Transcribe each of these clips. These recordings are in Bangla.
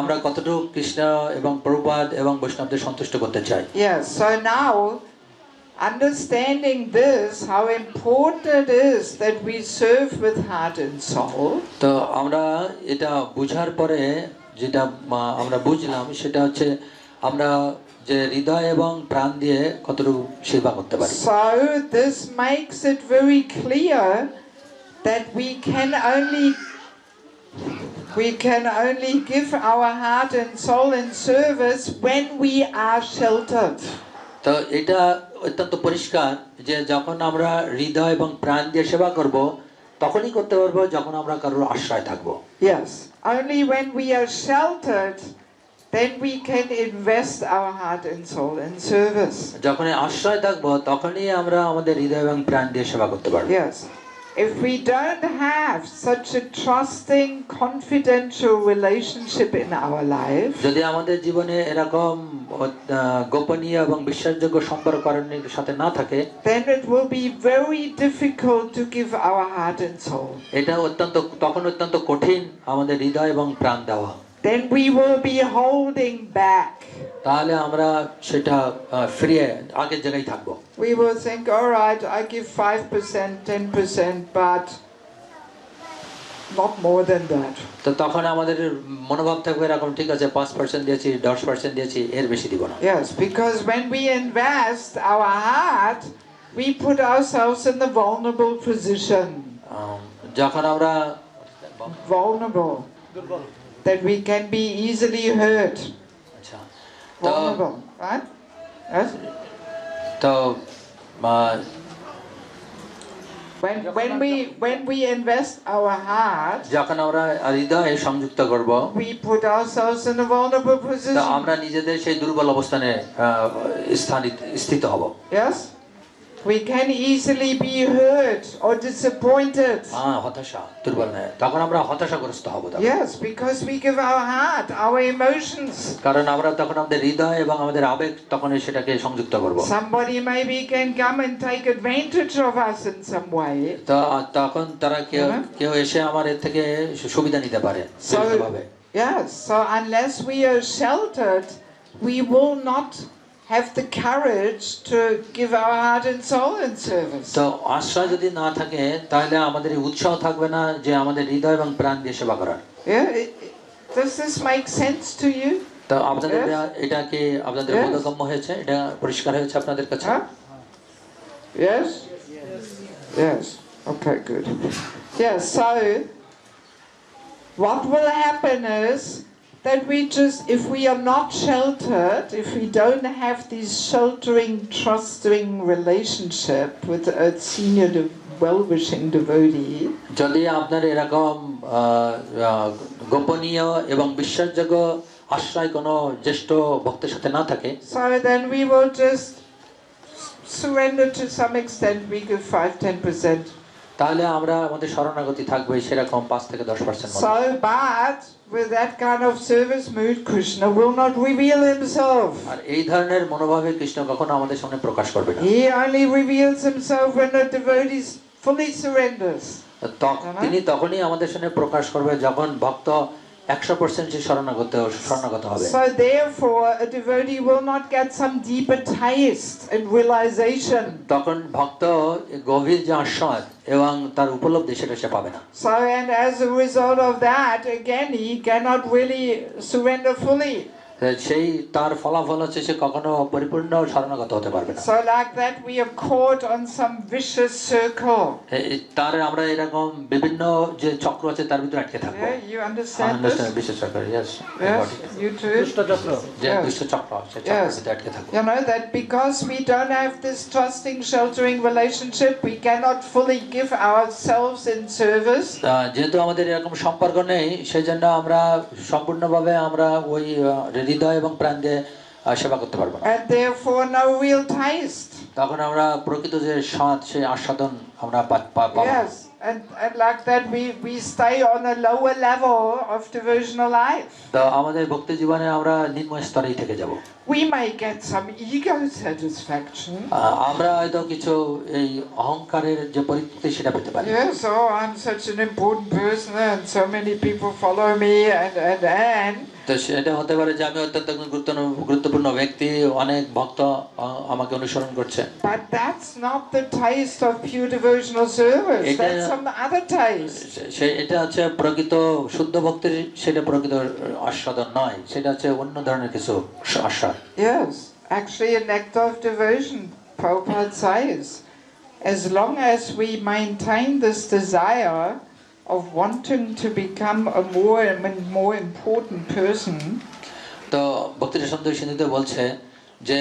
আমরা কতটুকু কৃষ্ণ এবং প্রভুপাদ এবং বৈষ্ণবদের সন্তুষ্ট করতে চাই। Yes, so now understanding this, how important it is that we serve with heart and soul. তো আমরা এটা বুঝার পরে যেটা আমরা বুঝলাম সেটা হচ্ছে আমরা যে হৃদয় এবং প্রাণ দিয়ে কতটুকু সেবা করতে পারি। So this makes it very clear that we can only give our heart and soul in service when we are sheltered. তো এটা অত্যন্ত পরিষ্কার যে যখন আমরা হৃদয় এবং প্রাণ দিয়ে সেবা করব তখনই করতে পারবো যখন আমরা কারোর আশ্রয় থাকব। Yes, only when we are sheltered then we can invest our heart and soul in service. যখন আশ্রয় থাকব তখনই আমরা আমাদের হৃদয় এবং প্রাণ দিয়ে সেবা করতে পারবো। Yes. If we don't have such a trusting, confidential relationship in our life, যদি আমাদের জীবনে এরকম গোপনীয় এবং বিশ্বাসযোগ্য সম্পর্কের সাথে না থাকে, then it will be very difficult to give our heart and soul. এটা তখন অত্যন্ত কঠিন আমাদের হৃদয় এবং প্রাণ দেওয়া। Then we will be holding back. তাহলে আমরা সেটা ফিরিয়ে আগের জায়গায় থাকবো। We will think, all right, I give 5%, 10%, but not more than that. তো তখন আমাদের মনোভাব থাকবে এরকম, ঠিক আছে 5% দিয়েছি, 10% দিয়েছি, এর বেশি দিব না। Yes, because when we invest our heart, we put ourselves in the vulnerable position. যখন আমরা Vulnerable. That we can be easily hurt. আচ্ছা Vulnerable, right? Yes? তো when we invest our heart, যখন আমরা হৃদয়ে সংযুক্ত করব, we put ourselves in a vulnerable তো position. আমরা নিজেদের সেই দুর্বল অবস্থানে স্থিত হব। Yes? We can easily be hurt or disappointed. হতাশা, দুর্বল নয়, তখন আমরা হতাশাগ্রস্ত হব। Yes, because we give our heart, our emotions. কারণ আমরা তখন আমাদের হৃদয় এবং আমাদের আবেগ তখন সেটাকে সংযুক্ত করব। Somebody maybe can come and take advantage of us in some way. তো তখন তারা কেউ এসে আমার এর থেকে সুবিধা নিতে পারে। Yes, so unless we are sheltered, we will not have the courage to give our heart and soul in service. তো আশ্রয় যদি না থাকে তাহলে আমাদের উৎসাহ থাকবে না যে আমাদের হৃদয় এবং প্রাণ দিয়ে সেবা করার। Yeah, does this make sense to you? তো আপনাদের এটা কি আপনাদের বোধগম্য হয়েছে? এটা পরিষ্কার হয়েছে আপনাদের কাছে? Yes? Yes. Okay, good. Yes, so what will happen is that if we are not sheltered, if we don't have this sheltering, trusting relationship with a senior, well-wishing devotee, যদি আপনার এরকম গোপনীয় এবং বিশ্বাসযোগ্য আশ্রয় কোনো জ্যেষ্ঠ ভক্তের সাথে না থাকে, so then we will just surrender to some extent. We give 5-10%. তাহলে আমরা আমাদের শরণাগতি থাকবে সেরকম 5 থেকে 10% মতো। So, but with that kind of service mood, Krishna will not reveal himself. আর এই ধরনের মনোভাবে কৃষ্ণ কখনো আমাদের সামনে প্রকাশ করবে না। He only reveals himself when the devotee fully surrenders. তিনি তখনই আমাদের সামনে প্রকাশ করবে যখন ভক্ত 100% শরণাগত হবে। So therefore a devotee will not get some deeper taste and realization. তখন ভক্ত গভীর যে আস্বাদ এবং তার উপলব্ধি সেটা সে পাবে না। So and as a result of that, again he cannot really surrender fully. সেই তার ফলাফল হচ্ছে সে কখনো পরিপূর্ণ শরণাগত হতে পারবে না। So like that we are caught on some vicious circle. তার আমরা এরকম বিভিন্ন যে চক্র আছে তার ভিতরে আটকে থাকব। You understand this? vicious circle, yes. Yes, you too. দুষ্ট চক্র, যে দুষ্ট চক্র আছে চক্রের ভিতরে আটকে থাকব। You know that because we don't have this trusting, sheltering relationship, we cannot fully give ourselves in service. যেহেতু আমাদের এরকম সম্পর্ক নেই, সেজন্য আমরা সম্পূর্ণভাবে আমরা ওই হৃদয় এবং প্রাণ দিয়ে সেবা করতে পারবো না। And therefore no real taste. তখন আমরা প্রকৃত যে স্বাদ সেই আস্বাদন আমরা পাবো। Yes, and like that we stay on a lower level of devotional life. তো আমাদের ভক্তি জীবনে আমরা নিম্ন স্তরেই থেকে যাব। We may get some ego satisfaction. আমরা হয়তো কিছু এই অহংকারের যে পরিতৃপ্তি সেটা পেতে পারি। Yes, oh, I'm such an important person and so many people follow me and তো সেটা হতে পারে যে আমি অত্যন্ত গুরুত্বপূর্ণ ব্যক্তি, অনেক ভক্ত আমাকে অনুসরণ করছে। But that's not the taste of pure devotional service. That's some other taste. এটা হচ্ছে প্রকৃত শুদ্ধ ভক্তির, সেটা প্রকৃত আস্বাদন নয়, সেটা হচ্ছে অন্য ধরনের কিছু আস্বাদ। Yes, actually an act of devotion, Prabhupada says, as long as we maintain this desire of wanting to become a more and more important person, তো ভক্তি সন্তোষ সিন্ধুতে বলছে যে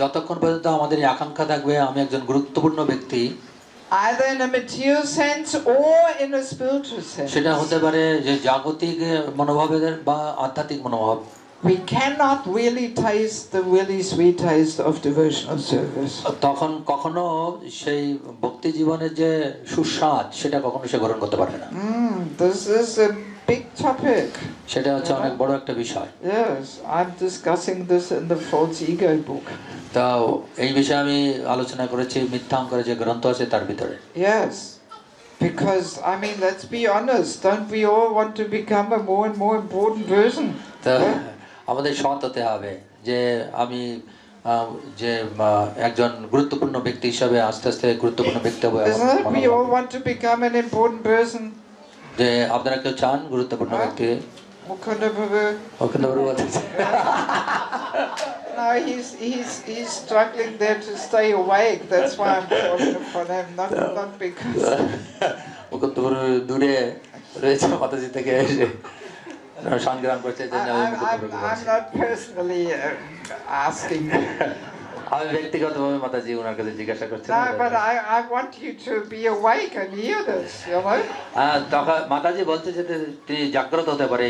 যতক্ষণ পর্যন্ত আমাদের এই আকাঙ্ক্ষা থাকবে আমি একজন গুরুত্বপূর্ণ ব্যক্তি, either in a material sense or in a spiritual sense, সেটা হতে পারে যে জাগতিক মনোভাবের বা আধ্যাত্মিক মনোভাব, we cannot really taste the really sweet taste of devotional service. তখন কখনো সেই ভক্তি জীবনের যে সুস্বাদ সেটা কখনো সে গ্রহণ করতে পারবে না। This is a big topic. সেটা হচ্ছে অনেক বড় একটা বিষয়। Yes, I'm discussing this in the False Ego book. তো এই বিষয়ে আমি আলোচনা করেছি মিথ্যা অঙ্করের যে গ্রন্থ আছে তার ভিতরে। Yes, because I mean, let's be honest, don't we all want to become a more and more important person? তো আমাদের সৎ হতে হবে যে আমি যে একজন গুরুত্বপূর্ণ ব্যক্তি হিসাবে আস্তে আস্তে গুরুত্বপূর্ণ ব্যক্তি হব। Isn't it? We all want to become an important person. যে আপনারা কেউ চান গুরুত্বপূর্ণ ব্যক্তি? Mukunda Prabhu. ওখানে বড় কথা। No, he's struggling there to stay awake. That's why I'm calling upon him, not because. Mukunda বড় দূরে রয়েছে মাতাজি থেকে এসে সংগ্রাম করছে যে I'm not personally asking. আমি ব্যক্তিগতভাবে মাতাজি ওনার কাছে জিজ্ঞাসা করছি। No, but I want you to be awake and hear this, you know. তখন মাতাজি বলছে যে তিনি জাগ্রত হতে পারে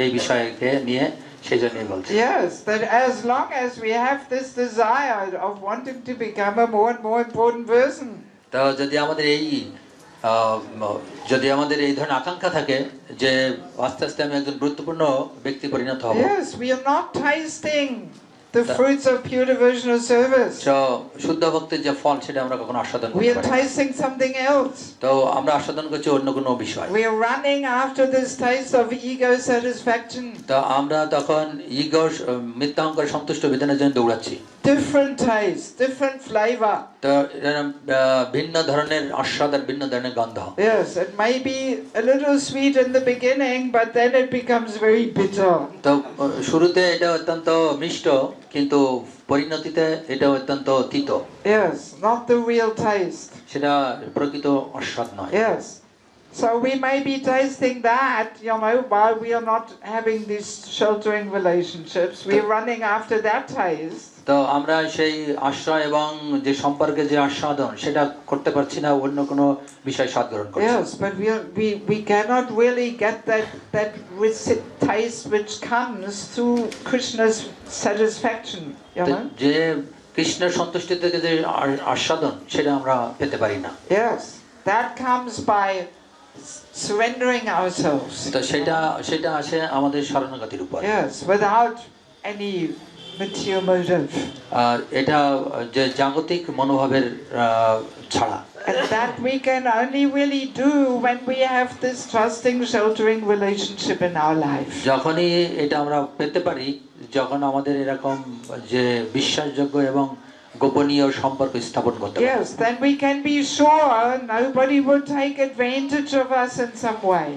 এই বিষয়কে নিয়ে, সেই জন্যই বলছে। Yes, that as long as we have this desire of wanting to become a more and more important person. তো যদি আমাদের এই ধরনের আকাঙ্ক্ষা থাকে যে আস্তে আস্তে আমি একজন গুরুত্বপূর্ণ ব্যক্তি পরিণত হব। Yes, we are not tasting the fruits of pure devotional service. শুদ্ধ ভক্তির যে ফল সেটা আমরা কখনো আস্বাদন করতে We পারি are tasting something else. তো আমরা আস্বাদন করছি অন্য কোনো বিষয়। We are running after this taste of ego satisfaction. তো আমরা তখন ইগো মিথ্যা অহংকার সন্তুষ্ট বিধানের জন্য দৌড়াচ্ছি। Different taste, different flavor. তো ভিন্ন ধরনের আস্বাদ আর ভিন্ন ধরনের গন্ধ। Yes, it may be a little sweet in the beginning, but then it becomes very bitter. তো শুরুতে এটা অত্যন্ত মিষ্ট, কিন্তু পরিণতিতে এটা অত্যন্ত তিত। Yes, not the real taste. সেটা প্রকৃত আস্বাদ নয়। Yes. So we may be tasting that, you know, while we are not having these sheltering relationships. We are running after that taste. তো আমরা সেই আশ্রয় এবং যে সম্পর্কে যে আস্বাদন সেটা করতে পারছি না, অন্য কোনো বিষয় স্বাদ গ্রহণ করছি। Yes, but we cannot really get that taste which comes through Krishna's satisfaction, you know. যে কৃষ্ণের সন্তুষ্টি থেকে যে আস্বাদন সেটা আমরা পেতে পারি না। Yes, that comes by surrendering ourselves. তো সেটা আসে আমাদের শরণাগতির উপর। Yes, without any material motive. এটা যে জাগতিক মনোভাবের ছাড়া। And that we can only really do when we have this trusting, sheltering relationship in our life. যখনই এটা আমরা পেতে পারি, যখন আমাদের এরকম যে বিশ্বাসযোগ্য এবং গোপনীয় সম্পর্ক স্থাপন করতে পারি। Yes, then we can be sure nobody will take advantage of us in some way.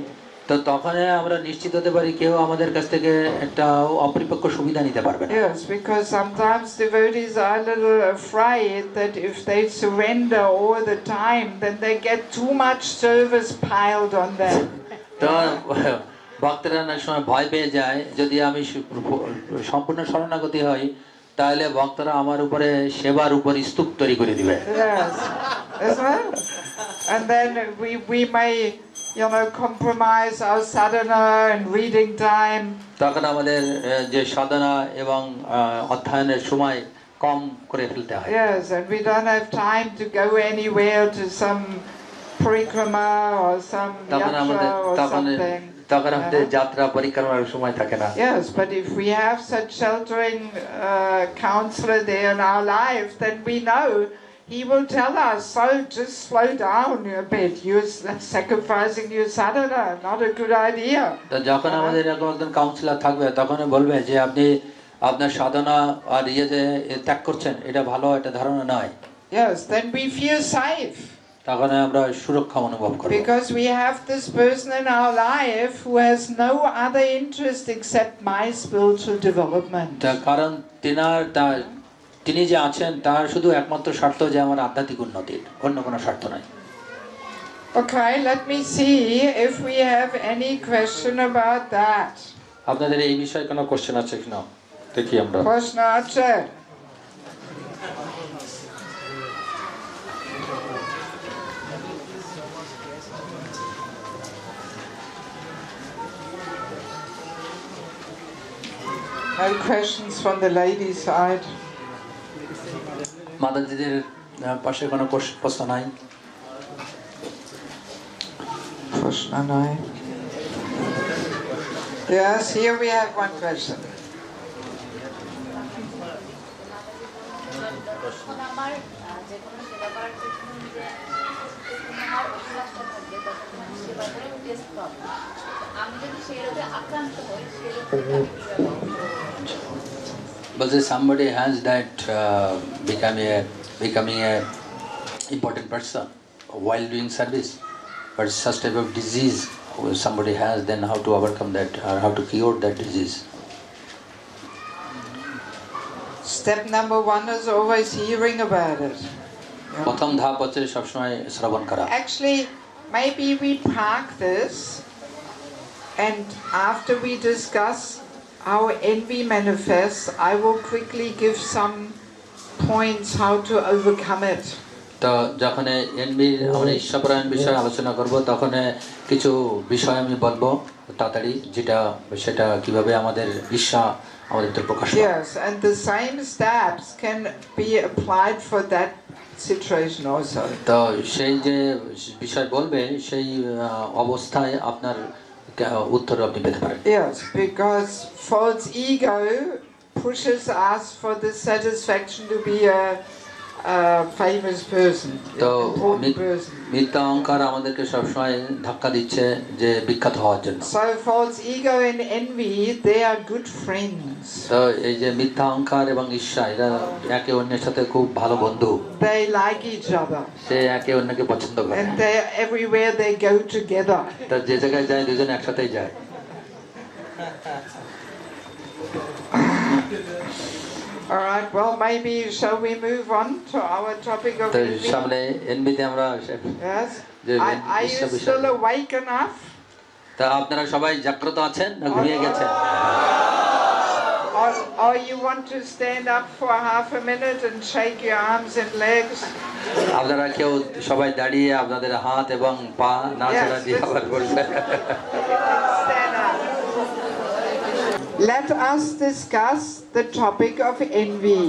তো তখন আমরা নিশ্চিত হতে পারি কেউ আমাদের কাছ থেকে একটা অপরিপক্ক সুবিধা নিতে পারবে না। Yes, because sometimes devotees are a little afraid that if they surrender all the time, then they get too much service piled on them. তো ভক্তরা অনেক সময় ভয় পেয়ে যায়, যদি আমি সম্পূর্ণ শরণাগতি হই তাহলে ভক্তরা আমার উপরে সেবার উপর স্তূপ তৈরি করে দিবে। Yes, isn't it? And then we may, you know, compromise our sadhana and reading time. তখন আমাদের যে সাধনা এবং অধ্যয়নের সময় কম করে ফেলতে হয়। Yes, and we don't have time to go anywhere to some parikrama or some yatra or something. তখন আমাদের যাত্রা পরিক্রমার সময় থাকে না। Yes, but if we have such sheltering counselor there in our life, then we know he will tell us, so just slow down a bit. You're sacrificing your sadhana, not a good idea. তো যখন আমাদের এরকম একজন কাউন্সিলর থাকবে তখন বলবে যে আপনি আপনার সাধনা আর যে ত্যাগ করছেন এটা ভালো একটা ধারণা নয়। Yes, then we feel safe. তখন আমরা সুরক্ষা অনুভব করব। Because we have this person in our life who has no other interest except my spiritual development. কারণ তিনি যে আছেন তার শুধু একমাত্র স্বার্থ যে আমার আধ্যাত্মিক উন্নতির, অন্য কোনো স্বার্থ নাই। Okay, let me see if we have any question about that. আপনাদের এই বিষয়ে কোনো কোশ্চেন আছে কিনা দেখি আমরা। প্রশ্ন আছে? No questions from the ladies' side. মাতাজিদের পাশে কোনো প্রশ্ন নাই? প্রশ্ন নাই। Yes, here we have one question. But if somebody has that becoming a important person while doing service, but such type of disease somebody has, then how to overcome that or how to cure that disease? Step number one is always hearing about it. প্রথম ধাপ হচ্ছে সবসময় শ্রবণ করা। Actually, maybe we practice, and after we discuss how envy manifests, I will quickly give some points how to overcome it. তো যখন আমরা ঈশ্বরপরায়ণ বিষয়ে আলোচনা করব তখন কিছু বিষয় আমি বলবো তাড়াতাড়ি সেটা কিভাবে আমাদের ঈর্ষা আমাদের ভিতর প্রকাশ পায়। Yes, and the same steps can be applied for that situation also. তো সেই যে বিষয় বলবে সেই অবস্থায় আপনার উত্তর আপনি পেতে পারেন। Yes, because false ego pushes us for the satisfaction to be a famous person, important person. মিথ্যা অহংকার আমাদেরকে সবসময় ধাক্কা দিচ্ছে যে বিখ্যাত হওয়ার জন্য। So false ego and envy, they are good friends. তো এই যে মিথ্যা অহংকার এবং ঈর্ষা এরা একে অন্যের সাথে খুব ভালো বন্ধু। They like each other. সে একে অন্যকে পছন্দ করে। And they everywhere they go together. তো যে জায়গায় যায় দুজন একসাথেই যায়। All right, well, maybe shall we move on to our topic of তো envy? সামনে এনভিতে আমরা Yes. Are you still awake enough? তা আপনারা সবাই জাগ্রত আছেন না ঘুমিয়ে গেছেন? Or you want to stand up for half a minute and shake your arms and legs? আপনারা কেউ সবাই দাঁড়িয়ে আপনাদের হাত এবং পা নাড়াচাড়া দিয়ে আবার বলবেন। Stand up. Let us discuss the topic of envy.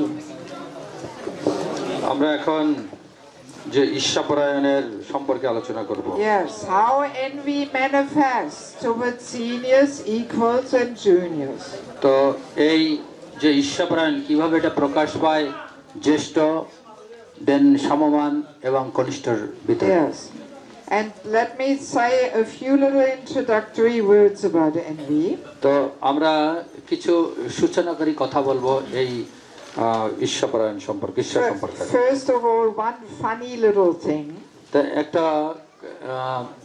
আমরা এখন যে ঈর্ষাপরায়ণের সম্পর্কে আলোচনা করব। Yes, how envy manifests towards seniors, equals and juniors. তো এই যে ঈর্ষাপরায়ণ কিভাবে এটা প্রকাশ পায় জ্যেষ্ঠ দেন সমমান এবং কনিষ্ঠর ভিতরে। Yes. And let me say a few little introductory words about envy. তো আমরা কিছু সূচনাকারী কথা বলবো এই ঈর্ষাপরায়ণ সম্পর্কে, ঈর্ষা সম্পর্কে। First of all, one funny little thing. তো একটা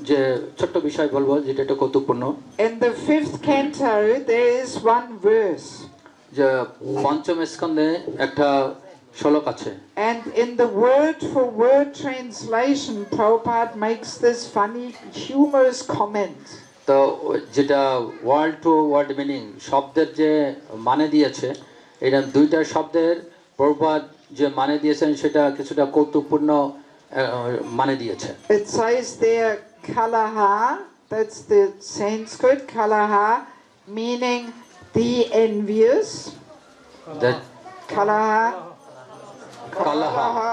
যে ছোট্ট বিষয় বলবো যেটা একটা কৌতুকপূর্ণ। In the 5th canto there is one verse. যে পঞ্চম স্কন্ধে একটা শ্লোক আছে। And in the word for word translation, Prabhupada makes this funny, humorous comment. তো যেটা ওয়ার্ড টু ওয়ার্ড মিনিং শব্দের যে মানে দিয়েছে, এটা দুইটা শব্দের প্রভুপাদ যে মানে দিয়েছেন সেটা কিছুটা কৌতুকপূর্ণ মানে দিয়েছে। It says there kalaha, that's the Sanskrit kalaha, meaning the envious. That Kalaha.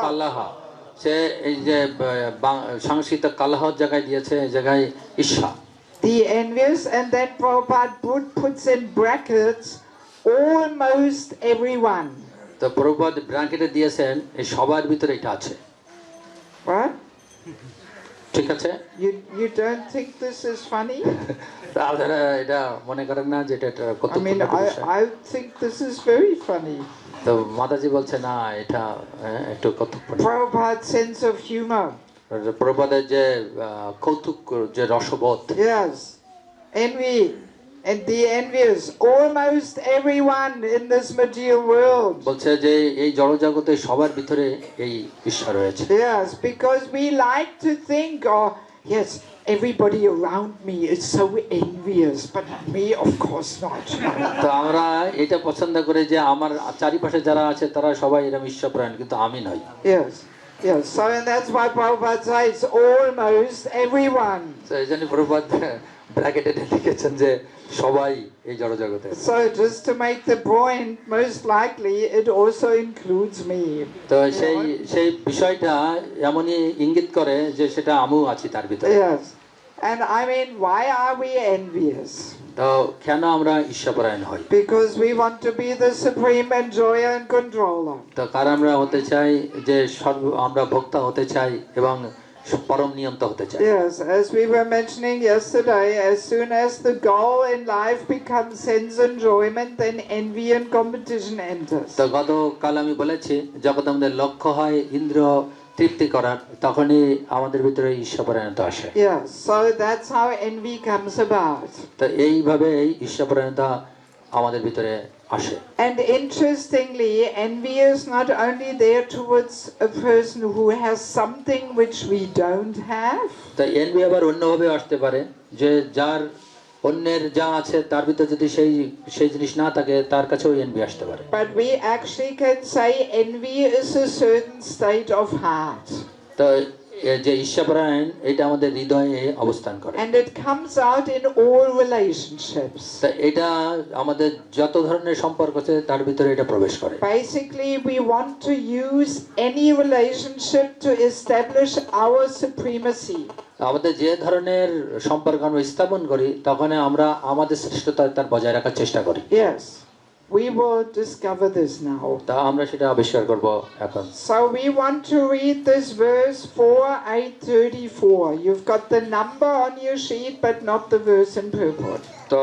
Kalaha. সে এই যে সাংস্কৃতিক কালহর জায়গায় দিয়েছে এই জায়গায় ঈর্ষা The envious, and then Prabhupada puts in brackets almost everyone. তো প্রভুপাদ ব্র্যাকেটে দিয়েছেন এই সবার ভিতরে এটা আছে What? ঠিক আছে You don't think this is funny? আপনারা এটা মনে করেন না যে এটা কত I mean, I think this is very funny. তো মাতাজি বলছে না এটা একটু কত Prabhupada's sense of humor. প্রভুপাদের যে কৌতুক যে রসবোধ Yes. Envy. And the envious. Almost everyone in this material world. বলছে যে এই জড়জগতে সবার ভিতরে এই ঈর্ষা রয়েছে Yes, because we like to think, oh, yes, everybody around me is so envious, but me, of course not. তো আমরা এটা পছন্দ করি যে আমার চারিপাশে যারা আছে তারা সবাই এরকম ঈর্ষাপরায়ণ কিন্তু আমি নই Yes, yes. So and that's why Prabhupada says almost everyone. তো এই জন্য প্রভুপাদ ব্র্যাকেটে লিখেছেন যে সবাই এই জড়জগতে So just to make the point, most likely it also includes me. তো সেই বিষয়টা এমনই ইঙ্গিত করে যে সেটা আমিও আছি তার ভিতরে Yes. And I mean, why are we envious? তো কেন আমরা ঈর্ষাপরায়ণ হই Because we want to be the supreme enjoyer and controller. তো কারণ আমরা হতে চাই যে আমরা ভোক্তা হতে চাই এবং পরম নিয়ন্তা হতে চাই Yes, as we were mentioning yesterday, as soon as the goal in life becomes sense enjoyment, then envy and competition enters. তো গতকাল আমি বলেছি যখন আমাদের লক্ষ্য হয় ইন্দ্রিয় তৃপ্তি করার তখনই আমাদের ভিতরে ঈর্ষাপরায়ণতা আসে Yes, so that's how envy comes about. তো এইভাবে এই ঈর্ষাপরায়ণতা আমাদের ভিতরে আসে And interestingly, envy is not only there towards a person who has something which we don't have. তো এনভি আবার অন্যভাবে আসতে পারে যে যার অন্যের যা আছে তার ভিতরে যদি সেই জিনিস না থাকে তার কাছেও এনভি আসতে পারে But we actually can say envy is a certain state of heart. তো যে ঈর্ষাপরায়ণ এটা আমাদের হৃদয়ে অবস্থান করে And it comes out in all relationships. তো এটা আমাদের যত ধরনের সম্পর্ক আছে তার ভিতরে এটা প্রবেশ করে Basically, we want to use any relationship to establish our supremacy. আমাদের যে ধরনের সম্পর্ক আমরা স্থাপন করি তখন আমরা আমাদের শ্রেষ্ঠতা তার বজায় রাখার চেষ্টা করি Yes, we will discover this now. তা আমরা সেটা আবিষ্কার করব এখন So we want to read this verse 4:834. You've got the number on your sheet, but not the verse in purport. তো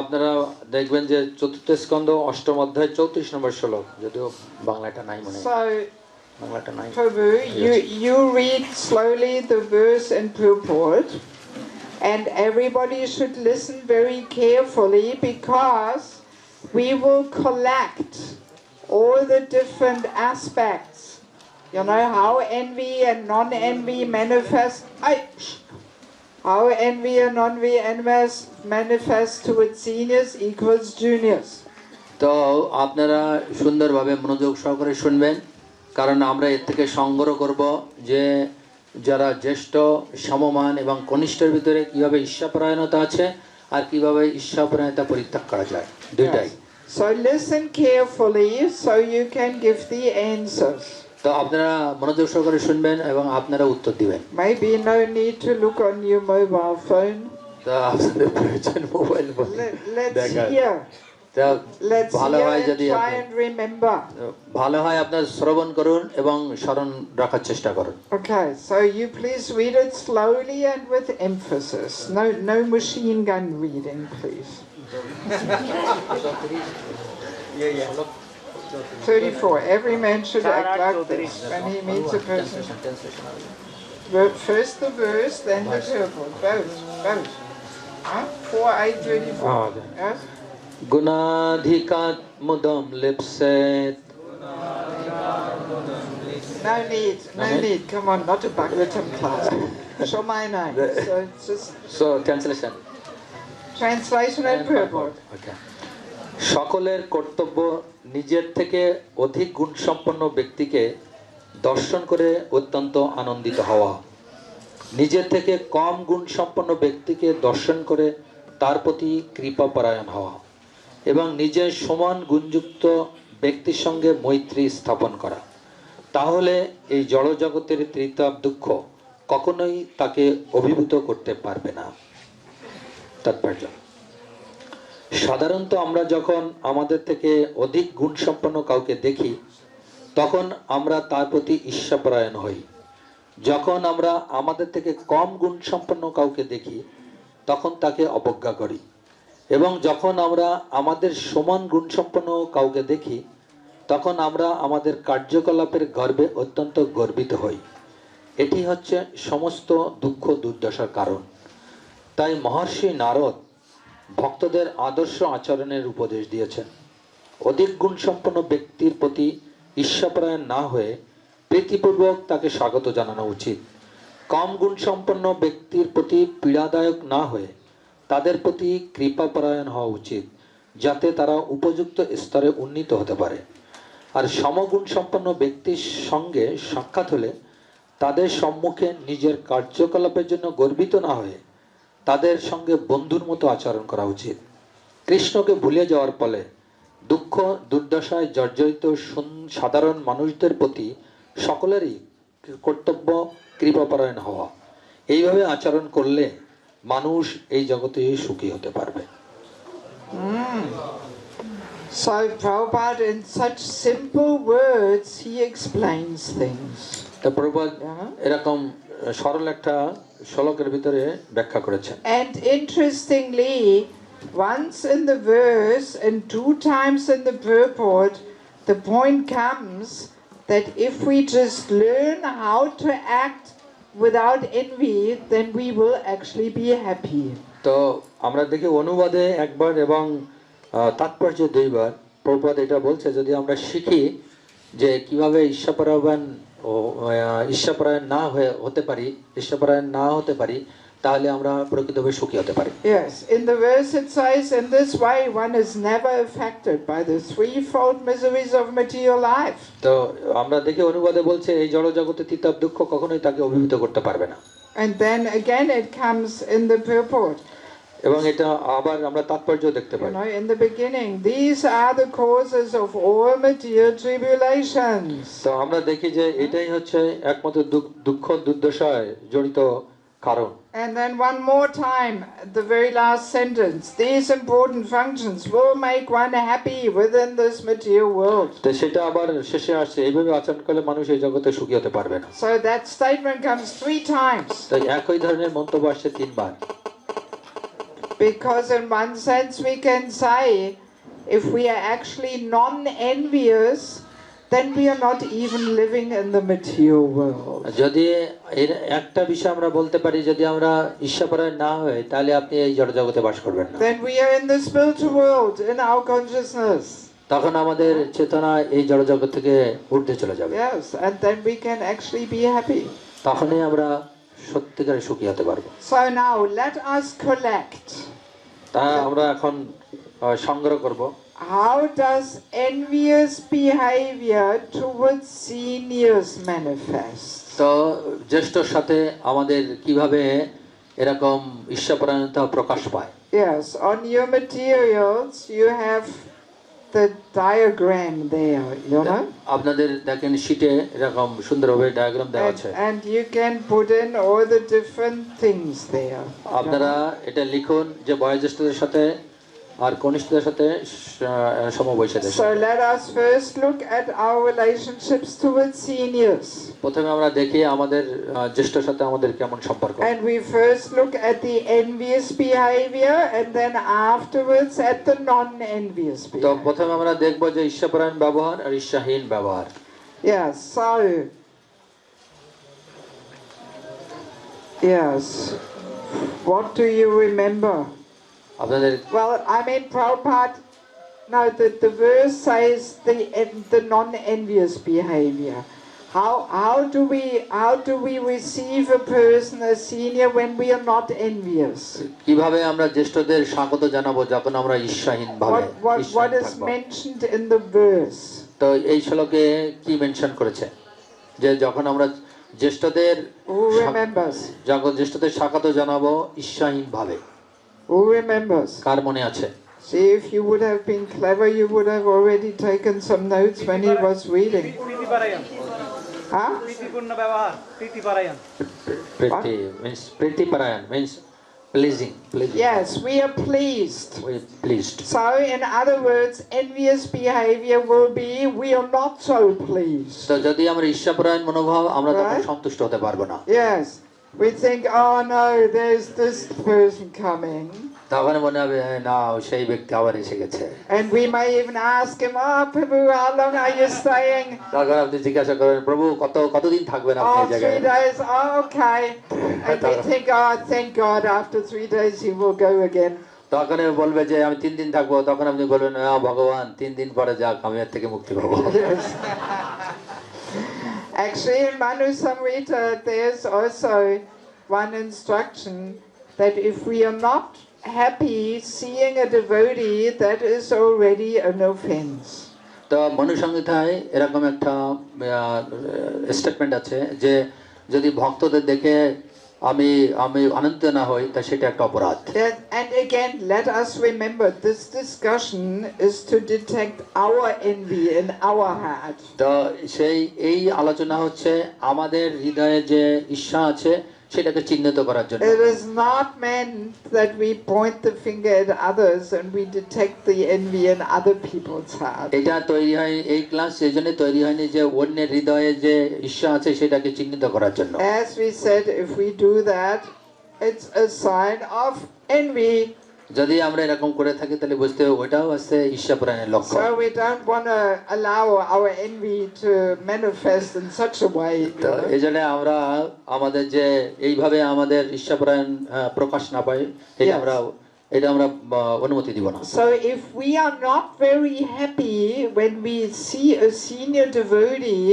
আপনারা দেখবেন যে চতুর্থ স্কন্ধ অষ্টম অধ্যায় 34 নম্বর শ্লোক যদিও বাংলাটা নাই মনে So, বাংলাটা নাই Prabhu, you read slowly the verse in purport, and everybody should listen very carefully because we will collect all the different aspects. You know how envy and non-envy manifest. How envy and non-envy manifest towards seniors equals juniors. তো আপনারা সুন্দরভাবে মনোযোগ সহকারে শুনবেন কারণ আমরা এর থেকে সংগ্রহ করব যে যারা জ্যেষ্ঠ সমমান এবং কনিষ্ঠের ভিতরে কিভাবে ঈর্ষাপরায়ণতা আছে আর কিভাবে ঈর্ষাপরায়ণতা পরিত্যাগ করা যায় দুইটাই So listen carefully so you can give the answers. তো আপনারা মনোযোগ সহকারে শুনবেন এবং আপনারা উত্তর দিবেন Maybe no need to look on your mobile phone. তো আপনাদের প্রয়োজন মোবাইল Let's hear. তো Let's ভালো hear হয় and যদি try and remember. ভালো হয় আপনার শ্রবণ করুন এবং স্মরণ রাখার চেষ্টা করুন Okay, so you please read it slowly and with emphasis. No machine gun reading, please. 34. Every man should act like this when he meets a person. First the verse, then the purport. Both. Huh? 4:834. Yes? গুণাধিকার মুদম লিপ্সেত No need. Come on, not a Bhagavatam class. Show my name. So it's just So translation. translation and purport. Okay. সকলের কর্তব্য নিজের থেকে অধিক গুণসম্পন্ন ব্যক্তিকে দর্শন করে অত্যন্ত আনন্দিত হওয়া নিজের থেকে কম গুণসম্পন্ন ব্যক্তিকে দর্শন করে তার প্রতি কৃপাপরায়ণ হওয়া এবং নিজের সমান গুণযুক্ত ব্যক্তির সঙ্গে মৈত্রী স্থাপন করা তাহলে এই জড় জগতের ত্রিতাপ দুঃখ কখনোই তাকে অভিভূত করতে পারবে না। তাৎপর্য, সাধারণত আমরা যখন আমাদের থেকে অধিক গুণসম্পন্ন কাউকে দেখি তখন আমরা তার প্রতি ঈর্ষাপরায়ণ হই। যখন আমরা আমাদের থেকে কম গুণসম্পন্ন কাউকে দেখি তখন তাকে অবজ্ঞা করি, এবং যখন আমরা আমাদের সমান গুণসম্পন্ন কাউকে দেখি তখন আমরা আমাদের কার্যকলাপের গর্বে অত্যন্ত গর্বিত হই। এটি হচ্ছে সমস্ত দুঃখ দুর্দশার কারণ। তাই মহর্ষি নারদ ভক্তদের আদর্শ আচরণের উপদেশ দিয়েছেন। অধিক গুণসম্পন্ন ব্যক্তির প্রতি ঈর্ষাপরায়ণ না হয়ে প্রীতিপূর্বক তাকে স্বাগত জানানো উচিত। কম গুণসম্পন্ন ব্যক্তির প্রতি পীড়াদায়ক না হয়ে তাদের প্রতি কৃপাপরায়ণ হওয়া উচিত, যাতে তারা উপযুক্ত স্তরে উন্নীত হতে পারে। আর সমগুণ সম্পন্ন ব্যক্তির সঙ্গে সাক্ষাৎ হলে তাদের সম্মুখে নিজের কার্যকলাপের জন্য গর্বিত না হয়ে তাদের সঙ্গে বন্ধুর মতো আচরণ করা উচিত। কৃষ্ণকে ভুলে যাওয়ার ফলে দুঃখ দুর্দশায় জর্জরিত সাধারণ মানুষদের প্রতি সকলেরই কর্তব্য কৃপাপরায়ণ হওয়া। এইভাবে আচরণ করলে মানুষ এই জগতে সুখী হতে পারবে। So Prabhupada, in such simple words, he explains things. তা প্রভুপাদ এরকম সরল একটা শ্লোকের ভিতরে ব্যাখ্যা করেছেন। And interestingly, once in the verse and 2 times in the purport, the point comes that if we just learn how to act without envy, then we will actually be happy. তো আমরা দেখি অনুবাদে একবার এবং তাৎপর্য দুইবার প্রভুপাদ এটা বলছে, যদি আমরা শিখি যে কিভাবে ঈর্ষাপরায়ণ না হতে পারি তাহলে আমরা প্রকৃতভাবে সুখী হতে পারি। Yes, in the verse it says, in this way one is never affected by the threefold miseries of material life. তো আমরা দেখি অনুবাদে বলছে এই জড় জগতে তিতাব দুঃখ কখনোই তাকে অভিভূত করতে পারবে না। And then again it comes in the purport. এবং এটা আবার আমরা তাৎপর্য দেখতে পাই। In the beginning, these are the causes of all material tribulations. তো আমরা দেখি যে এটাই হচ্ছে একমাত্র দুঃখ দুর্দশায় জড়িত কারণ। And then one more time, the very last sentence, these important functions will make one happy within this material world. তো সেটা আবার শেষে আসছে, এইভাবে আচরণ করলে মানুষ এই জগতে সুখী হতে পারবে না। So that statement comes 3 times. তো একই ধরনের মন্তব্য আসছে 3 বার। Because in one sense we can say, if we are actually non-envious, then we are not even living in the material world. যদি এর একটা বিষয় আমরা বলতে পারি, যদি আমরা ঈর্ষাপরায়ণ না হই তাহলে আপনি এই জড় জগতে বাস করবেন না। Then we are in the spiritual world, in our consciousness. তখন আমাদের চেতনা এই জড় জগৎ থেকে ঊর্ধ্বে চলে যাবে। Yes, and then we can actually be happy. তখনই আমরা সত্যিকারে সুখী হতে পারবো। So now let us collect. তা আমরা এখন সংগ্রহ করব। How does envious behavior towards seniors manifest? তো জ্যেষ্ঠর সাথে আমাদের কিভাবে এরকম ঈর্ষাপরায়ণতা প্রকাশ পায়? Yes, on your materials you have the diagram there, you know? আপনাদের দেখেন শীটে এরকম সুন্দরভাবে ডায়াগ্রাম দেওয়া আছে। And you can put in all the different things there. আপনারা এটা লিখুন যে বয়োজ্যেষ্ঠদের সাথে আর কনিষ্ঠদের সাথে সমবয়সীদের সাথে। So let us first look at our relationships towards seniors. প্রথমে আমরা দেখি আমাদের জ্যেষ্ঠর সাথে আমাদের কেমন সম্পর্ক। And we first look at the envious behavior and then afterwards at the non-envious তো behavior. প্রথমে আমরা দেখব যে ঈর্ষাপরায়ণ ব্যবহার আর ঈর্ষাহীন ব্যবহার। Yes, so yes, what do you remember? Well, I mean, Prabhupada, no, the verse says the non-envious behavior. How do we receive a person, a senior, when we are not envious? কিভাবে আমরা জ্যেষ্ঠদের স্বাগত জানাবো যখন আমরা ঈর্ষাহীন ভাবে? What is mentioned in the verse? তো এই শ্লোকে কি মেনশন করেছে যে যখন আমরা জ্যেষ্ঠদের স্বাগত জানাবো ঈর্ষাহীন ভাবে? Who remembers? কার মনে আছে? See, if you would have been clever, you would have already taken some notes when he was reading. Huh? প্রীতিপূর্ণ ব্যবহার, প্রীতিপরায়ণ। Pretty means pretty parayan means pleasing. Yes, we are pleased. We pleased. So, in other words, envious behavior will be we are not so pleased. তো যদি আমরা ঈর্ষাপরায়ণ মনোভাব আমরা তখন Right. সন্তুষ্ট হতে পারবো না। Yes, we think, oh no, there's this person coming. তখন মনে হবে না সেই ব্যক্তি আবার এসে গেছে। And we may even ask him, oh Prabhu, how long are you staying? তখন আপনি জিজ্ঞাসা করেন প্রভু কতদিন থাকবেন আপনি Oh, এই জায়গায়? 3 days. Oh, okay. And we think, oh, thank God, after 3 days he will go again. তখন বলবে যে আমি 3 দিন থাকবো, তখন আপনি বলবেন ভগবান 3 দিন পরে যাক আমি এর থেকে মুক্তি পাবো। Yes. Actually, in Manu Samhita, there's also one instruction that if we are not happy seeing a devotee, that is already an offense. তো মনুসংহিতায় এরকম একটা স্টেটমেন্ট আছে যে যদি ভক্তদের দেখে আমি আনন্দিত না হই তা সেটা একটা অপরাধ। And again, let us remember, this discussion is to detect our envy in our heart. তো এই আলোচনা হচ্ছে আমাদের হৃদয়ে যে ঈর্ষা আছে সেটাকে চিহ্নিত করার জন্য। It is not meant that we point the finger at others and we detect the envy in other people's heart. এটা তৈরি হয়, এই ক্লাস এই জন্য তৈরি হয়নি যে অন্যের হৃদয়ে যে ঈর্ষা আছে সেটাকে চিহ্নিত করার জন্য। As we said, if we do that, it's a sign of envy. যদি আমরা এরকম করে থাকি তাহলে বুঝতে হবে ওটাও আছে ঈর্ষাপরায়ণের লক্ষণ। So we don't want to allow our envy to manifest in such a way. তো এই জন্য আমরা আমাদের যে এইভাবে আমাদের ঈর্ষাপরায়ণ প্রকাশ না পাই এটা আমরা অনুমতি দিব না। So if we are not very happy when we see a senior devotee,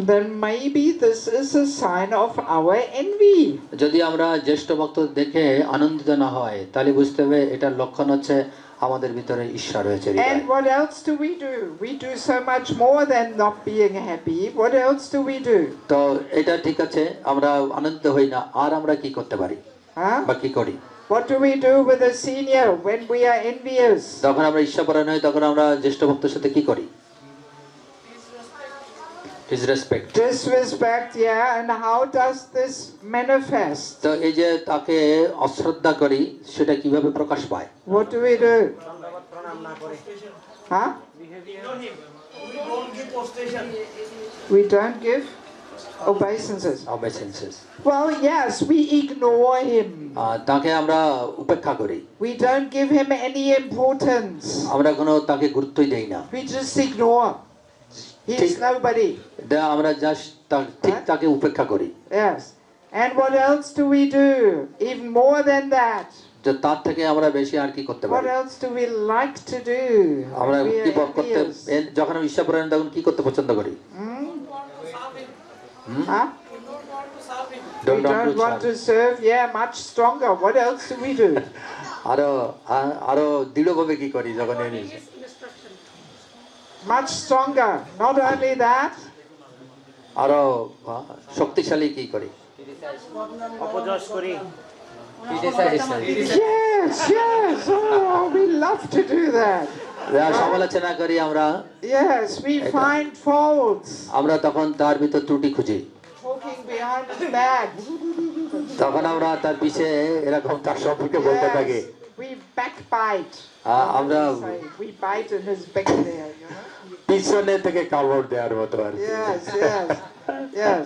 then maybe this is a sign of our envy. যদি আমরা জ্যেষ্ঠ ভক্ত দেখে আনন্দিত না হয় তাহলে বুঝতে হবে এটার লক্ষণ হচ্ছে আমাদের ভিতরে ঈর্ষা রয়েছে। And what else do? We do so much more than not being happy. What else do we do? তো এটা ঠিক আছে, আমরা আনন্দিত হই না, আর আমরা কি করতে পারি Huh? বা কি করি? What do we do with a senior when we are envious? যখন আমরা ঈর্ষাপরায়ণ হই তখন আমরা জ্যেষ্ঠ ভক্তের সাথে কি করি? Disrespect. Disrespect, yeah. And how does this manifest? তো এই যে তাকে অশ্রদ্ধা করি সেটা কিভাবে প্রকাশ পায়? What do we do? প্রণাম না করে। Huh? We don't give prostration. We don't give obeisances. Obeisances. Well, yes, we ignore him. তাকে আমরা উপেক্ষা করি, We don't give him any importance. আমরা কোনো তাকে গুরুত্বই দেই না, We just ignore. He's nobody. আমরা জাস্ট ঠিক তাকে উপেক্ষা করি। Yes. And what else do we do? Even more than that. যে তার থেকে আমরা বেশি আর কি করতে What পারি? else do we like to do? আমরা We কি are করতে, envious. যখন আমি ঈর্ষাপরায়ণ তখন কি করতে পছন্দ করি? Huh? We Don't don't want to serve. Yeah, much stronger. What else do we do? আরো দৃঢ়ভাবে কি করি যখন Much stronger. Not only that. আরো শক্তিশালী কি করি? অপযশ করি। Yes. Oh, we love to do that. সমালোচনা করি আমরা। Yes, we find faults. আমরা তখন তার ভিতর ত্রুটি খুঁজি। Talking behind his back. তখন আমরা তার পিছে এরকম তার সম্পর্কে বলতে থাকি। We backbite. আমরা We bite in his back there, you know. পিছনে থেকে কামড় দেওয়ার মতো আর কি। Yes.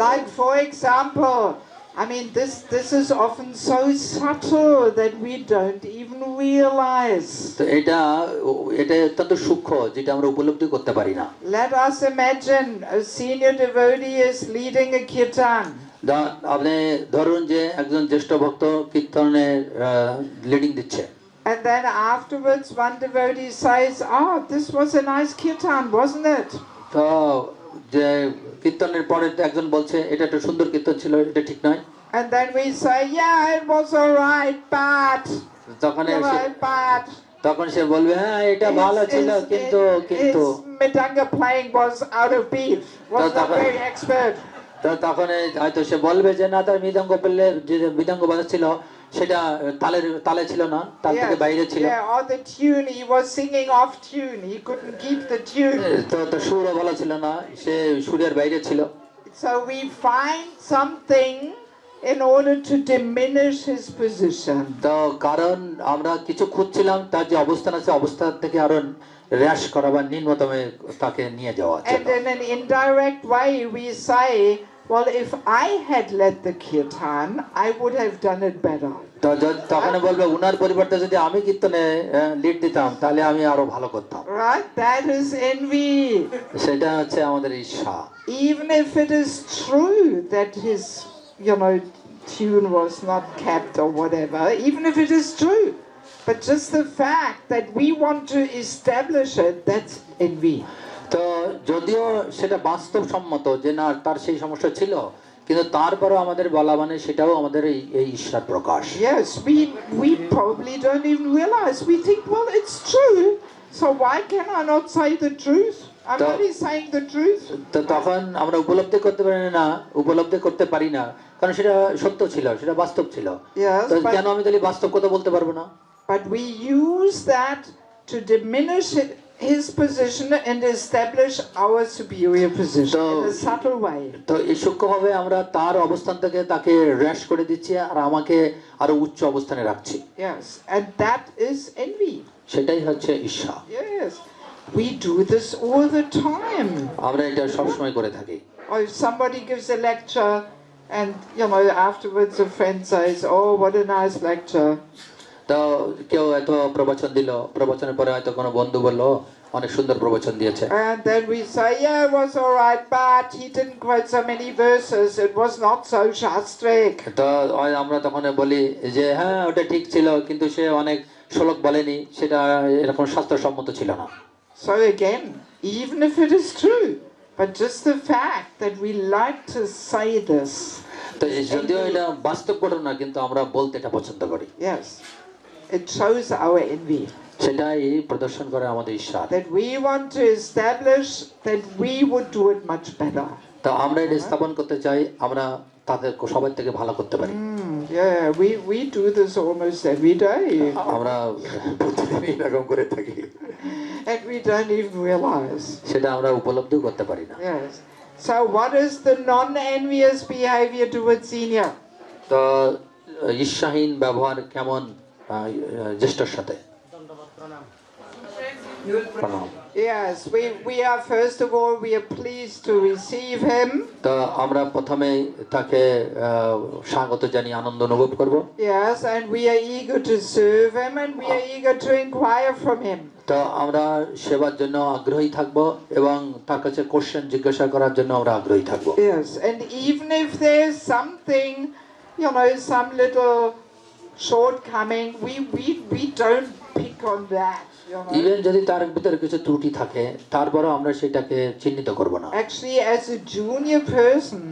Like for example, I mean this is often so subtle that we don't even realize. তো এটা অত্যন্ত সূক্ষ্ম যেটা আমরা উপলব্ধি করতে পারি না। Let us imagine a senior devotee is leading a kirtan. আপনি ধরুন যে একজন জ্যেষ্ঠ ভক্ত কীর্তনের লিডিং দিচ্ছে। And then afterwards one devotee says, "Oh, this was a nice kirtan, wasn't it?" তো যে কীর্তনের পরে একজন বলছে এটা একটা সুন্দর কীর্তন ছিল, এটা ঠিক নয়। And then we say, "Yeah, it was all right, but." তখন সে বলবে হ্যাঁ এটা ভালো ছিল কিন্তু Mridanga playing was out of beat. Was not very expert. তো তখন হয়তো সে বলবে যে না তার মৃদঙ্গ পেলে যে মৃদঙ্গ বাজাচ্ছিল সেটা তালে ছিল না, তাল থেকে বাইরে ছিল। Yeah, or the tune, he was singing off tune, he couldn't keep the tune. তো সুরও ভালো ছিল না, সে সুরের বাইরে ছিল। So we find something in order to diminish his position. তো কারণ আমরা কিছু খুঁজছিলাম, তার যে অবস্থান আছে অবস্থান থেকে আরো হ্রাস করা বা নিম্নতমে তাকে নিয়ে যাওয়া। And in an indirect way we say, well, if I had led the kirtan, I would have done it better. তো তখন বলবে উনার পরিবর্তে যদি আমি কীর্তনে লিড দিতাম তাহলে আমি আরো ভালো করতাম। Right? That is envy. সেটা হচ্ছে আমাদের ঈর্ষা। Even if it is true that his, tune was not kept or whatever, even if it is true, but just the fact that we want to establish it, that's envy. তো যদিও সেটা বাস্তবসম্মত যে না তার সেই সমস্যা ছিল, কিন্তু তারপরও আমাদের বলা মানে সেটাও আমাদের এই ঈর্ষার প্রকাশ। Yes, we probably don't even realize. We think, well, it's true, so why can I not say the truth? I'm only saying the truth. তো তখন আমরা উপলব্ধি করতে পারি না, কারণ সেটা সত্য ছিল, সেটা বাস্তব ছিল। তো কেন আমি তাহলে বাস্তব কথা বলতে পারবো না? But we use that to diminish his position and establish our superior position in a subtle way. তো এই সূক্ষ্মভাবে আমরা তার অবস্থান থেকে তাকে হ্রাস করে দিচ্ছি আর আমাকে আরো উচ্চ অবস্থানে রাখছি। Yes, and that is envy. সেটাই হচ্ছে ঈর্ষা। Yes, we do this all the time. আমরা এটা সবসময় করে থাকি। Or if somebody gives a lecture and afterwards a friend says, oh, what a nice lecture. তো কেউ এত প্রবচন দিল, প্রবচনের পরে হয়তো কোনো বন্ধু বললো অনেক সুন্দর প্রবচন দিয়েছে। And then we say, yeah, it was all right, but he didn't quote so many verses, it was not so shastric. তো আমরা তখন বলি যে হ্যাঁ ওটা ঠিক ছিল, কিন্তু সে অনেক শ্লোক বলেনি, সেটা এরকম শাস্ত্রসম্মত ছিল না। So again, even if it is true, but just the fact that we like to say this. তো যদিও এটা বাস্তব ঘটনা, কিন্তু আমরা বলতে এটা পছন্দ করি। Yes, it shows our envy. সেটাই প্রদর্শন করে আমাদের ঈর্ষা। That we want to establish that we would do it much better. তো আমরা এটা স্থাপন করতে চাই আমরা তাদের সবার থেকে ভালো করতে পারি। Yeah, we do this almost every day. আমরা প্রতিদিনই এরকম করে থাকি। And we don't even realize. সেটা আমরা উপলব্ধি করতে পারি না। Yes. So what is the non-envious behavior towards senior? তো ঈর্ষাহীন ব্যবহার কেমন জ্যেষ্ঠর সাথে? প্রণাম। Yes, we are first of all we are pleased to receive him. তো আমরা প্রথমে তাকে স্বাগত জানিয়ে আনন্দ অনুভব করব। Yes, and we are eager to serve him and we are eager to inquire from him. তো আমরা সেবার জন্য আগ্রহী থাকব এবং তার কাছে কোশ্চেন জিজ্ঞাসা করার জন্য আমরা আগ্রহী থাকব। Yes, and even if there's something, some little shortcoming, we don't pick on that. Even যদি তার ভিতরে কিছু ত্রুটি থাকে তারপরেও আমরা সেটাকে চিহ্নিত করব না। Actually, as a junior person,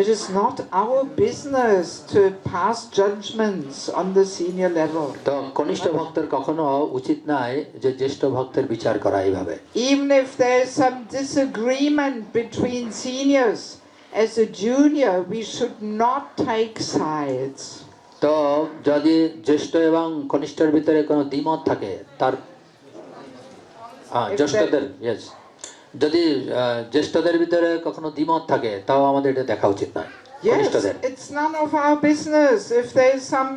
it is not our business to pass judgments on the senior level. তো কনিষ্ঠ ভক্তের কখনো উচিত নয় যে জ্যেষ্ঠ ভক্তের বিচার করা এইভাবে। Even if there is some disagreement between seniors, as a junior, we should not take sides. তো যদি জ্যেষ্ঠ এবং কনিষ্ঠের ভিতরে কোনো দ্বিমত থাকে তার জ্যেষ্ঠদের যদি জ্যেষ্ঠদের ভিতরে কখনো দ্বিমত থাকে তাও আমাদের এটা দেখা উচিত নয়। Yes, it's none of our business. If there is some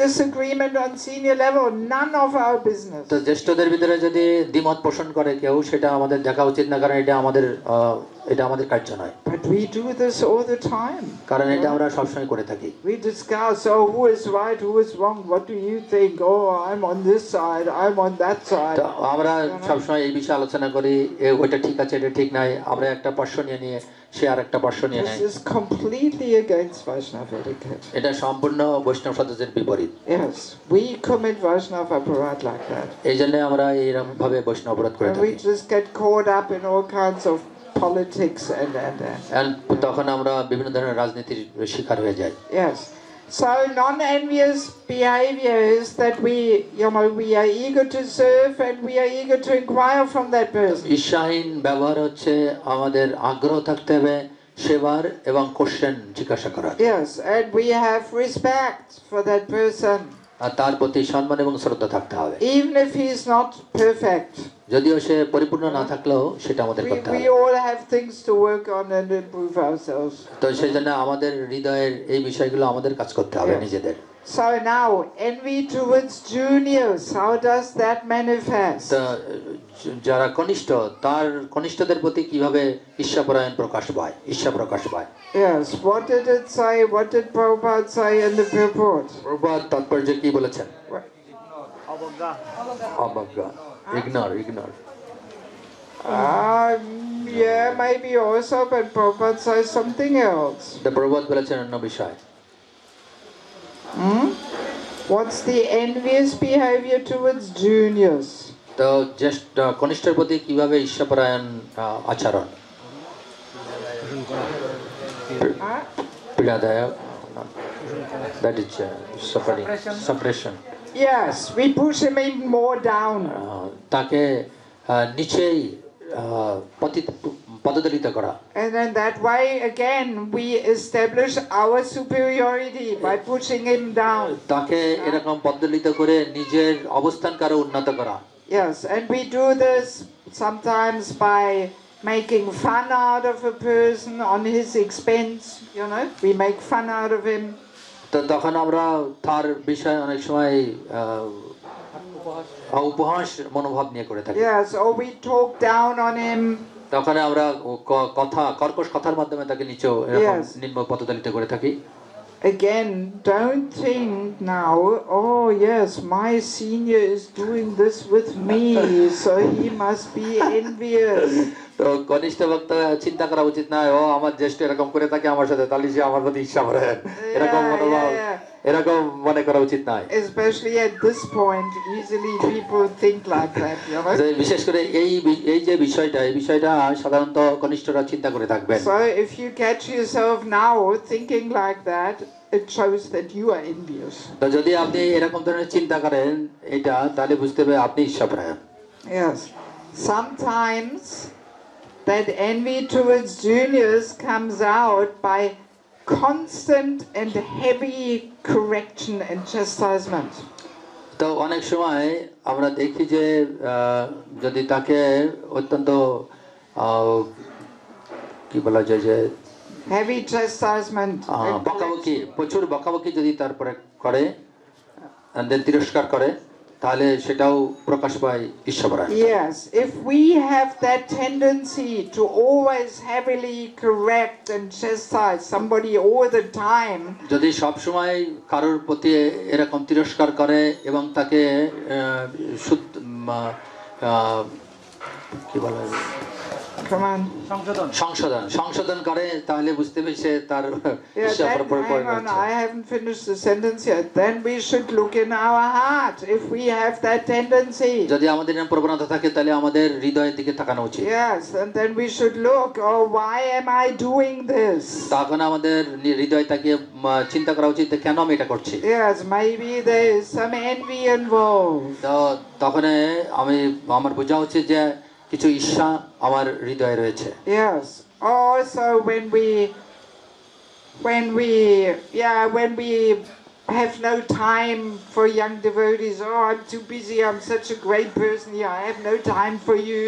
disagreement on senior level, none of our business. তো জ্যেষ্ঠদের ভিতরে যদি দ্বিমত পোষণ করে কেউ সেটা আমাদের দেখা উচিত না, কারণ এটা আমাদের কার্য নয়। But we do this all the time. কারণ এটা আমরা সবসময় করে থাকি। We discuss, oh, who is right, who is wrong, what do you think? Oh, I'm on this side, I'm on that side. তো আমরা সবসময় এই বিষয়ে আলোচনা করি, ওইটা ঠিক আছে, এটা ঠিক নাই, আমরা একটা পক্ষ নিয়ে সে আর একটা পক্ষ নিয়ে নেয়। This is completely against Vaishnava etiquette. এটা সম্পূর্ণ বৈষ্ণব সদস্যের বিপরীত। Yes, we commit Vaishnava aparad like that. এই জন্য আমরা এইরকম ভাবে বৈষ্ণব অপরাধ করে থাকি। We just get caught up in all kinds of politics and তখন আমরা বিভিন্ন ধরনের রাজনীতির শিকার হয়ে যাই। Yes. So non-envious behavior is that we are eager to serve and we are eager to inquire from that person. ঈর্ষাহীন ব্যবহার হচ্ছে আমাদের আগ্রহ থাকতে হবে সেবার এবং কোশ্চেন জিজ্ঞাসা করা। Yes, and we have respect for that person. আর তার প্রতি সম্মান এবং শ্রদ্ধা থাকতে হবে। Even if he is not perfect. যদিও সে পরিপূর্ণ না থাকলেও সেটা আমাদের করতে We হবে। all have things to work on and improve ourselves. তো সেই জন্য আমাদের হৃদয়ের এই বিষয়গুলো আমাদের কাজ করতে হবে নিজেদের। So now, envy towards juniors, how does that manifest? তা যারা কনিষ্ঠ তার কনিষ্ঠদের প্রতি কিভাবে ঈর্ষাপরায়ণ প্রকাশ পায়, ঈর্ষা প্রকাশ পায়? Yes, what did it say? What did Prabhupada say in the purport? Prabhupada তাৎপর্য কি বলেছেন? অবজ্ঞা অবজ্ঞা, ignore. Yeah, maybe also, but Prabhupada says something else. তা প্রভুপাদ বলেছেন অন্য বিষয়। What's the envious behavior towards juniors? তো জ্যেষ্ঠ কনিষ্ঠের প্রতি কিভাবে ঈর্ষাপরায়ণ আচরণ? পীড়াদায়ক, that is suffering, suppression. Yes, we push him even more down. তাকে নিচেই পদদলিত করা। And then that way again we establish our superiority by pushing him down. তাকে এরকম পদদলিত করে নিজের অবস্থানকে আরো উন্নত করা। Yes, and we do this sometimes by making fun out of a person on his expense, you know, we make fun out of him. তো তখন আমরা তার বিষয়ে অনেক সময় উপহাস মনোভাব নিয়ে করে থাকি। Yes, or we talk down on him. তখন আমরা কথা কর্কশ কথার মাধ্যমে তাকে নিচেও এরকম নিম্ন পদদলিত করে থাকি। Again, don't think now, oh yes, my senior is doing this with me, so he must be envious. তো কনিষ্ঠ ভক্ত চিন্তা করা উচিত নয়, ও আমার জ্যেষ্ঠ এরকম করে থাকে আমার সাথে, তাহলে সে আমার প্রতি ঈর্ষা করে, এরকম মনোভাব এরকম মনে করা উচিত নয়। Especially at this point, easily people think like that, you know. বিশেষ করে এই যে বিষয়টা, এই বিষয়টা সাধারণত কনিষ্ঠরা চিন্তা করে থাকবেন। So if you catch yourself now thinking like that, it shows that you are envious. তো যদি আপনি এরকম ধরনের চিন্তা করেন এটা, তাহলে বুঝতে হবে আপনি ঈর্ষাপরায়ণ। Yes. Sometimes that envy towards juniors comes out by constant and heavy correction and chastisement. তো অনেক সময় আমরা দেখি যে যদি তাকে অত্যন্ত কি বলা যায় যে Heavy chastisement. বকাবকি, প্রচুর বকাবকি যদি তারপরে করে, তিরস্কার করে, তাহলে সেটাও প্রকাশ পায় ঈর্ষাপরায়ণ। Yes, if we have that tendency to always heavily correct and chastise somebody all the time, যদি সব সময় কারোর প্রতি এরকম তিরস্কার করে এবং তাকে কি বলা যায়, come on. সংশোধন করে, তাহলে বুঝতে হবে সে তার Hang on, I haven't finished the sentence yet. Then we should look in our heart if we have that tendency. যদি আমাদের এরকম প্রবণতা থাকে তাহলে আমাদের হৃদয়ের দিকে তাকানো উচিত। Yes, and then we should look, oh, why am I doing this? তখন আমাদের হৃদয় তাকে চিন্তা করা উচিত কেন আমি এটা করছি। Yes, maybe there is some envy involved. তো তখন আমার বোঝা উচিত যে কিছু ঈর্ষা আমার হৃদয়ে রয়েছে। Yes. Also when we have no time for young devotees, oh, I'm too busy, I'm such a great person here, I have no time for you.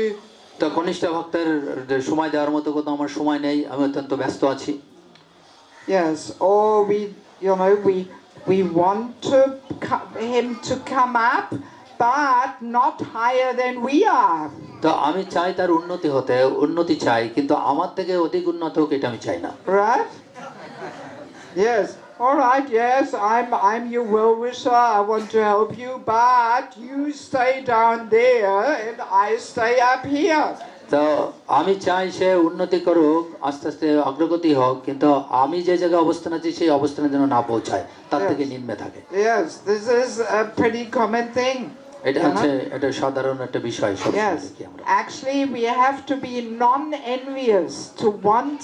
তো কনিষ্ঠ ভক্তের সময় দেওয়ার মতো কোনো আমার সময় নেই, আমি অত্যন্ত ব্যস্ত আছি। Yes, or we want him to come up, but not higher than we are. তো আমি চাই তার উন্নতি চাই, কিন্তু আমার থেকে অধিক উন্নত হোক এটা আমি চাই না। Right? Yes. All right. Yes, I'm your well-wisher. I want to help you, but you stay down there and I stay up here. তো আমি চাই সে উন্নতি করুক, আস্তে আস্তে অগ্রগতি হোক, কিন্তু আমি যে জায়গায় অবস্থান আছি সেই অবস্থানে যেন না পৌঁছায়, তার থেকে নিম্নে থাকে। Yes, this is a pretty common thing. এটা সাধারণ একটা বিষয়। Yes, actually we have to be non-envious to want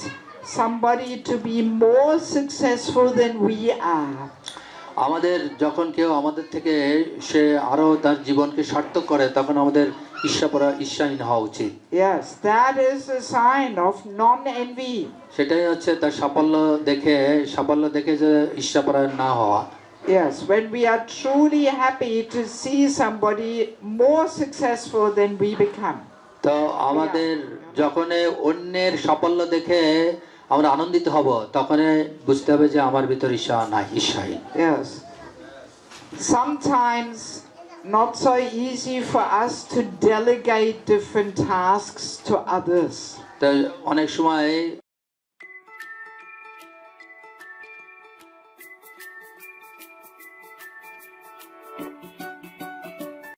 somebody to be more successful than we are. আমাদের যখন কেউ আমাদের থেকে সে আরো তার জীবনকে সার্থক করে, তখন আমাদের ঈর্ষাহীন হওয়া উচিত। Yes, that is a sign of non-envy. সেটাই হচ্ছে তার সাফল্য দেখে যে ঈর্ষাপরায়ণ না হওয়া। Yes, when we are truly happy to see somebody more successful than we become. তো আমাদের যখন অন্যের সাফল্য দেখে আমরা আনন্দিত হব, তখন বুঝতে হবে যে আমার ভিতর ঈর্ষাহীন। Yes. Sometimes not so easy for us to delegate different tasks to others. তো অনেক সময়